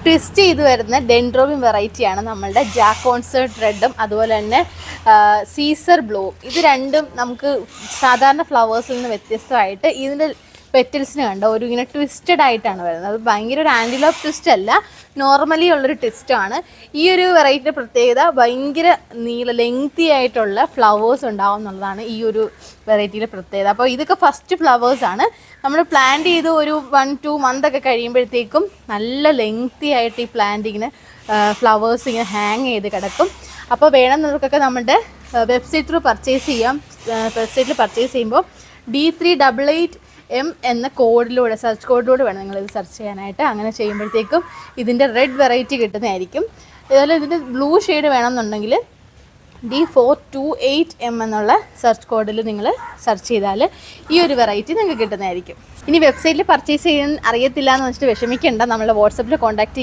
Twist ചെയ്ത് വരുന്ന dendrobium വെറൈറ്റിയാണ് നമ്മളുടെ ജാക്കോൺസേർട്ട് റെഡും അതുപോലെ തന്നെ സീസർ ബ്ലൂവും. ഇത് രണ്ടും നമുക്ക് സാധാരണ ഫ്ലവേഴ്സിൽ നിന്ന് വ്യത്യസ്തമായിട്ട് ഇതിൻ്റെ പെറ്റൽസിന് കണ്ടോ ഒരു ഇങ്ങനെ ട്വിസ്റ്റഡ് ആയിട്ടാണ് വരുന്നത്. അത് ഭയങ്കര ഒരു ആൻറ്റിലോപ്പ് ട്വിസ്റ്റ് അല്ല, നോർമലി ഉള്ളൊരു ട്വിസ്റ്റാണ്. ഈ ഒരു വെറൈറ്റിയുടെ പ്രത്യേകത ഭയങ്കര ലെങ്തി ആയിട്ടുള്ള ഫ്ലവേഴ്സ് ഉണ്ടാവും എന്നുള്ളതാണ് ഈ ഒരു വെറൈറ്റിയുടെ പ്രത്യേകത. അപ്പോൾ ഇതൊക്കെ ഫസ്റ്റ് ഫ്ലവേഴ്സാണ്. നമ്മൾ പ്ലാന്റ് ചെയ്ത് ഒരു 1-2 മന്ത് ഒക്കെ കഴിയുമ്പോഴത്തേക്കും നല്ല ലെങ്തി ആയിട്ട് ഈ പ്ലാന്റിങ്ങിന് ഫ്ലവേഴ്സ് ഇങ്ങനെ ഹാങ് ചെയ്ത് കിടക്കും. അപ്പോൾ വേണമെന്നുള്ളവർക്കൊക്കെ നമ്മുടെ വെബ്സൈറ്റ് ത്രൂ പർച്ചേസ് ചെയ്യാം. വെബ്സൈറ്റിൽ പർച്ചേസ് ചെയ്യുമ്പോൾ D388M എന്ന കോഡിലൂടെ സെർച്ച് കോഡിലൂടെ വേണം നിങ്ങളിത് സെർച്ച് ചെയ്യാനായിട്ട്. അങ്ങനെ ചെയ്യുമ്പോഴത്തേക്കും ഇതിൻ്റെ റെഡ് വെറൈറ്റി കിട്ടുന്നതായിരിക്കും. അതുപോലെ ഇതിൻ്റെ ബ്ലൂ ഷെയ്ഡ് വേണമെന്നുണ്ടെങ്കിൽ D428M എന്നുള്ള സെർച്ച് കോഡിൽ നിങ്ങൾ സെർച്ച് ചെയ്താൽ ഈ ഒരു വെറൈറ്റി നിങ്ങൾക്ക് കിട്ടുന്നതായിരിക്കും. ഇനി വെബ്സൈറ്റിൽ പർച്ചേസ് ചെയ്യാൻ അറിയത്തില്ല എന്ന് വെച്ചിട്ട് വിഷമിക്കേണ്ട, നമ്മളെ വാട്സപ്പിൽ കോൺടാക്ട്